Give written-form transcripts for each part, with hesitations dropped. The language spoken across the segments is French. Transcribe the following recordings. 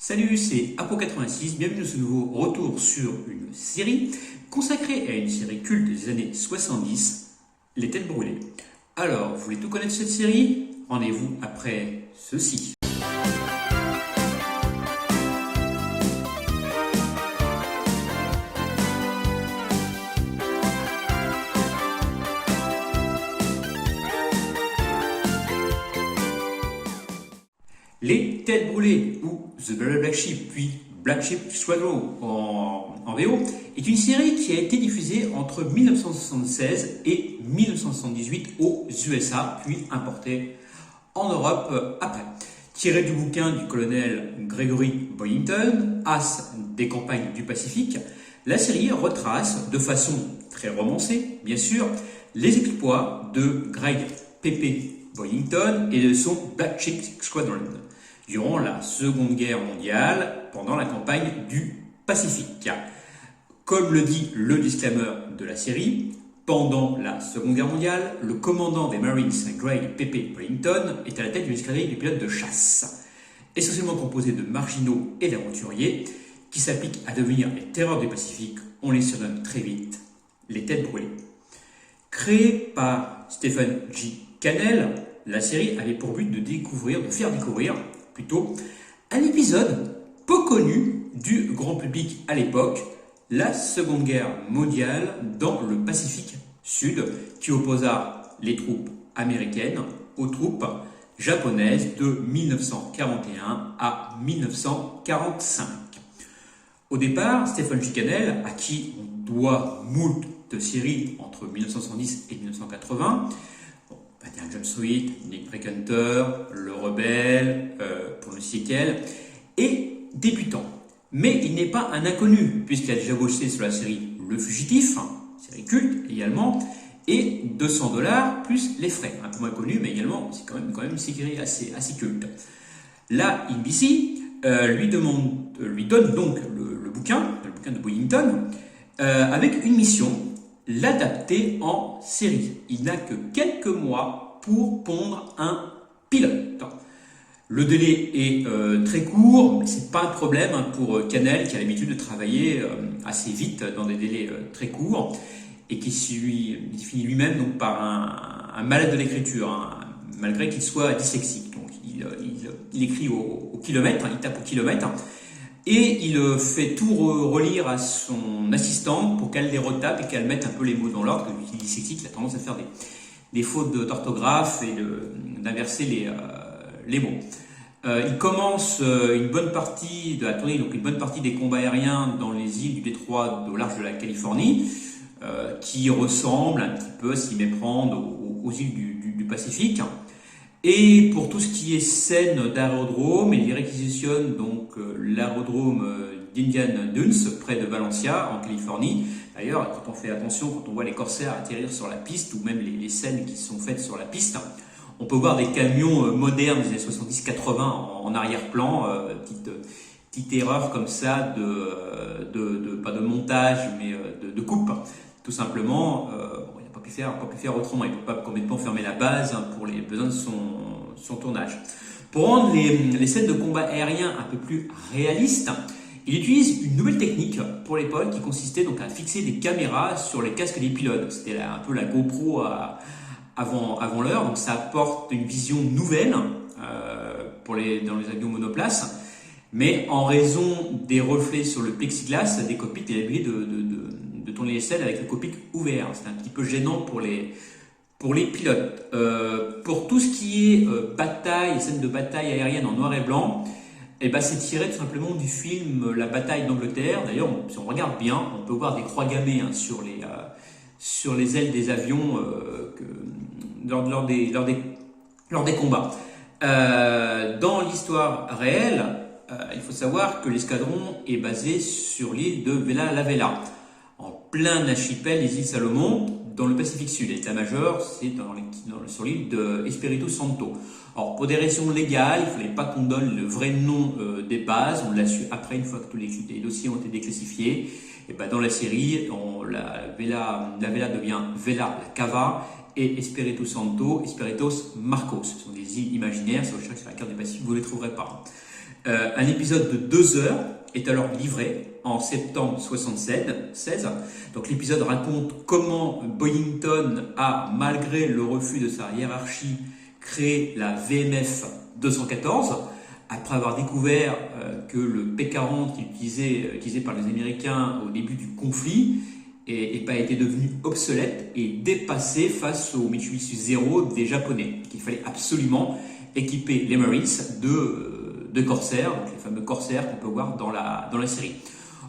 Salut, c'est Apo86, bienvenue dans ce nouveau retour sur une série consacrée à une série culte des années 70, Les Têtes Brûlées. Alors, vous voulez tout connaître cette série? Rendez-vous après ceci. Les Têtes Brûlées, ou The Very Black Sheep, puis Black Sheep Squadron en VO, est une série qui a été diffusée entre 1976 et 1978 aux USA, puis importée en Europe après. Tirée du bouquin du colonel Gregory Boyington, as des campagnes du Pacifique, la série retrace de façon très romancée, bien sûr, les exploits de Greg P.P. Boyington et de son Black Sheep Squadron durant la Seconde Guerre mondiale, pendant la campagne du Pacifique. Comme le dit le disclaimer de la série, pendant la Seconde Guerre mondiale, le commandant des Marines, Greg P.P. Boyington, est à la tête d'une escadrille de pilotes de chasse, essentiellement composée de marginaux et d'aventuriers, qui s'appliquent à devenir les terreurs du Pacifique. On les surnomme très vite les Têtes Brûlées. Créée par Stephen J. Cannell, la série avait pour but de faire découvrir plutôt un épisode peu connu du grand public à l'époque, la Seconde Guerre mondiale dans le Pacifique Sud, qui opposa les troupes américaines aux troupes japonaises de 1941 à 1945. Au départ, Stephen J. Cannell, à qui on doit moult de séries entre 1970 et 1980, Indiana Jones 8, Nick Hunter, Le Rebelle, pour ne citer qu'elle, est débutant. Mais il n'est pas un inconnu, puisqu'il a déjà bossé sur la série Le Fugitif, série culte également, et $200 plus les frais. Un peu moins connu, mais également, c'est quand même une série assez culte. La NBC lui donne donc le bouquin de Boyington, avec une mission: l'adapter en série. Il n'a que quelques mois pour pondre un pilote. Le délai est très court, mais ce n'est pas un problème pour Cannell, qui a l'habitude de travailler assez vite dans des délais très courts, et qui se définit lui-même donc par un malade de l'écriture, malgré qu'il soit dyslexique. Donc il écrit au kilomètre, il tape au kilomètre, et il fait tout relire à son assistante pour qu'elle les retape et qu'elle mette un peu les mots dans l'ordre, parce qu'il est dyslexique, il a tendance à faire des fautes d'orthographe et d'inverser les mots. Il commence une bonne partie de la tournée, donc une bonne partie des combats aériens dans les îles du détroit au large de la Californie, qui ressemblent un petit peu, à s'y méprendre, aux îles du Pacifique. Et pour tout ce qui est scène d'aérodrome, il réquisitionne donc l'aérodrome d'Indian Dunes, près de Valencia, en Californie. D'ailleurs, quand on fait attention, quand on voit les corsaires atterrir sur la piste, ou même les scènes qui sont faites sur la piste, on peut voir des camions modernes des années 70-80 en arrière-plan, petite erreur comme ça pas de montage, mais de coupe. Tout simplement, il n'a pas pu faire autrement, il ne peut pas complètement fermer la base pour les besoins de son tournage. Pour rendre les scènes de combat aérien un peu plus réalistes, il utilise une nouvelle technique pour l'époque qui consistait donc à fixer des caméras sur les casques des pilotes. C'était un peu la GoPro avant l'heure, donc ça apporte une vision nouvelle dans les avions monoplaces, mais en raison des reflets sur le plexiglas des cockpits, il est obligé de tourner les scènes avec le cockpit ouvert. C'est un petit peu gênant pour les pilotes. Pour tout ce qui est scènes de bataille aérienne en noir et blanc, c'est tiré tout simplement du film La bataille d'Angleterre. D'ailleurs, si on regarde bien, on peut voir des croix gammées sur les ailes des avions lors des combats. Dans l'histoire réelle, il faut savoir que l'escadron est basé sur l'île de Vella La Vella, en plein archipel des îles Salomon, dans le Pacifique Sud. L'état-major, c'est sur l'île de Espiritu Santo. Alors, pour des raisons légales, il ne fallait pas qu'on donne le vrai nom des bases. On l'a su après, une fois que tous les dossiers ont été déclassifiés. Et dans la série, la Vella devient Vella La Cava, et Espiritu Santo, Espiritus Marcos. Ce sont des îles imaginaires, sur la carte du Pacifique, vous ne les trouverez pas. Un épisode de 2 heures est alors livré en septembre 1976. Donc l'épisode raconte comment Boyington a, malgré le refus de sa hiérarchie, créé la VMF 214, après avoir découvert que le P-40 utilisé par les Américains au début du conflit était devenu obsolète et dépassé face au Mitsubishi Zero des Japonais. Qu'il fallait absolument équiper les Marines de Corsair, donc les fameux Corsair qu'on peut voir dans la série.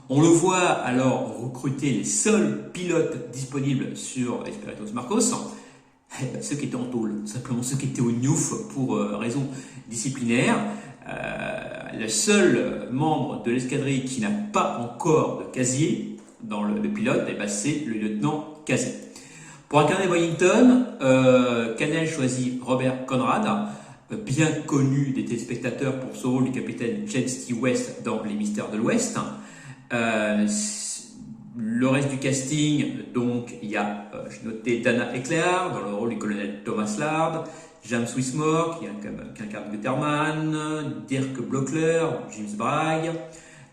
On le voit alors recruter les seuls pilotes disponibles sur Esperitos Marcos, ceux qui étaient en tôle, simplement ceux qui étaient au Newf pour raisons disciplinaires. Le seul membre de l'escadrille qui n'a pas encore de casier dans le pilote, c'est le lieutenant Casey. Pour incarner Boyington, Cannell choisit Robert Conrad, bien connu des téléspectateurs pour son rôle du capitaine James T. West dans Les Mystères de l'Ouest. Le reste du casting, donc il y a, j'ai noté Dana Eclair dans le rôle du colonel Thomas Lard, James Wismore qui incarne Gutterman, Dirk Blockler, James Bragg,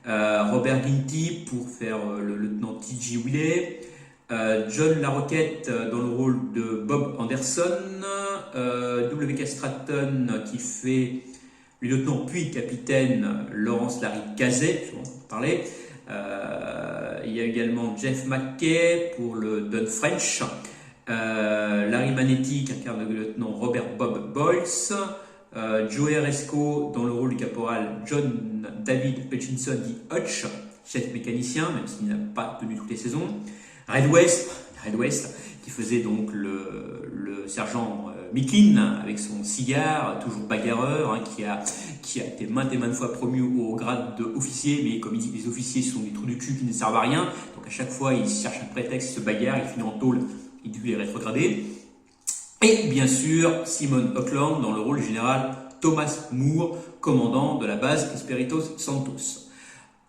Robert Ginty pour faire le lieutenant T.J. Willey, John LaRoquette dans le rôle de Bob Anderson, W.K. Stratton qui fait le lieutenant puis capitaine Lawrence Larry Cazet, on en parlait. Il y a également Jeff McKay pour le Don French, Larry Manetti qui incarne le lieutenant Robert Bob Boyles, Joey Resco dans le rôle du caporal John David Hutchinson dit Hutch, chef mécanicien, même s'il n'a pas tenu toutes les saisons. Red West qui faisait donc le sergent Micklin avec son cigare, toujours bagarreur, qui a été maintes et maintes fois promu au grade d'officier, mais comme il dit, les officiers sont des trous du cul qui ne servent à rien, donc à chaque fois il cherche un prétexte, il se bagarre, il finit en tôle, il dut les rétrograder. Et bien sûr, Simon Auckland dans le rôle du général Thomas Moore, commandant de la base Esperitos Santos.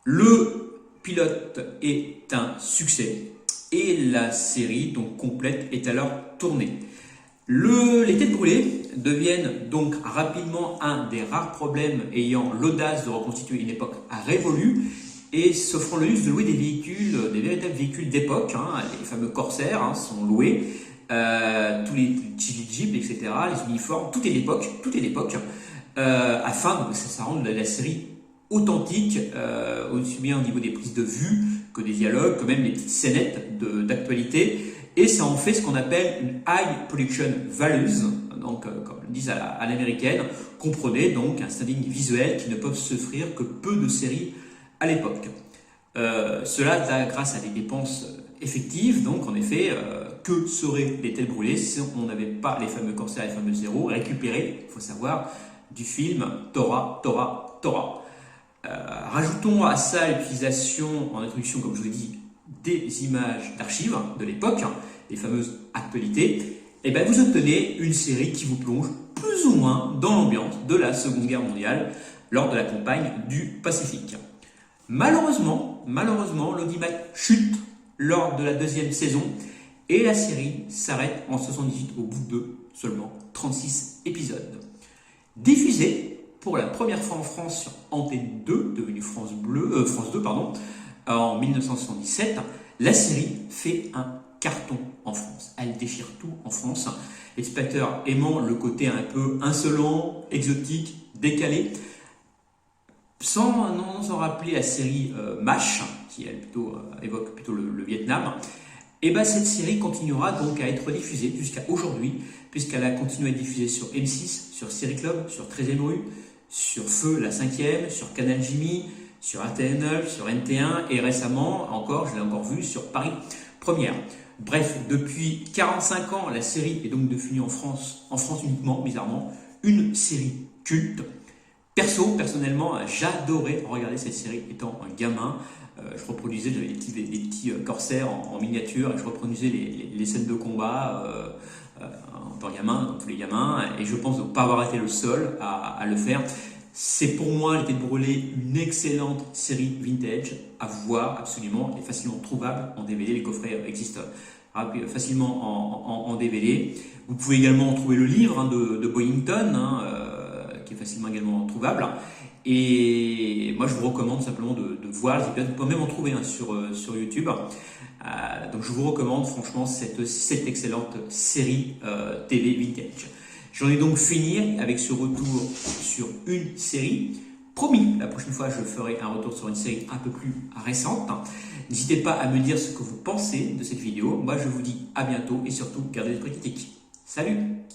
Le pilote est un succès et la série donc complète est alors tournée. Les têtes brûlées deviennent donc rapidement un des rares problèmes ayant l'audace de reconstituer une époque révolue et s'offrant le luxe de louer des véhicules, des véritables véhicules d'époque. Les fameux Corsair sont loués, tous les Jeeps, etc., les uniformes, tout est d'époque, afin que ça rende la série authentique, aussi bien au niveau des prises de vue que des dialogues, que même les petites scénettes d'actualité. Et ça en fait ce qu'on appelle une high production values, donc comme le disent à l'américaine, comprenez donc un standing visuel qui ne peuvent s'offrir que peu de séries à l'époque. Cela grâce à des dépenses effectives, donc en effet, que seraient les têtes brûlées si on n'avait pas les fameux Corsair et les fameux Zéro récupérés, il faut savoir, du film Tora. Rajoutons à ça l'utilisation en introduction, comme je vous l'ai dit, des images d'archives de l'époque, les fameuses actualités, et bien vous obtenez une série qui vous plonge plus ou moins dans l'ambiance de la Seconde Guerre mondiale lors de la campagne du Pacifique. Malheureusement, l'audimat chute lors de la deuxième saison et la série s'arrête en 1978 au bout de seulement 36 épisodes. Diffusée pour la première fois en France sur Antenne 2, devenue France 2, en 1977, la série fait un carton en France. Elle déchire tout en France. Les spectateurs aimant le côté un peu insolent, exotique, décalé, sans rappeler la série MASH, qui elle évoque plutôt le Vietnam, et cette série continuera donc à être diffusée jusqu'à aujourd'hui, puisqu'elle a continué à être diffusée sur M6, sur Série Club, sur 13e rue, sur Feu, la 5e, sur Canal Jimmy, sur RTL9, sur NT1 et récemment encore, je l'ai encore vu, sur Paris Première. Bref, depuis 45 ans, la série est donc devenue en France uniquement, bizarrement, une série culte. Personnellement, j'adorais regarder cette série étant un gamin. Je reproduisais, j'avais des petits corsaires en miniature et je reproduisais les scènes de combat en tant que gamin, dans tous les gamins, et je pense ne pas avoir été le seul à le faire. C'est pour moi, Les Têtes Brûlées, une excellente série vintage à voir absolument, et facilement trouvable en DVD. Les coffrets existent facilement en DVD. Vous pouvez également trouver le livre de Boyington, qui est facilement également trouvable. Et moi, je vous recommande simplement de voir les épisodes. Vous pouvez même en trouver sur YouTube. Donc, je vous recommande franchement cette excellente série TV Vintage. J'en ai donc fini avec ce retour sur une série. Promis, la prochaine fois, je ferai un retour sur une série un peu plus récente. N'hésitez pas à me dire ce que vous pensez de cette vidéo. Moi, je vous dis à bientôt et surtout, gardez l'esprit critique. Salut!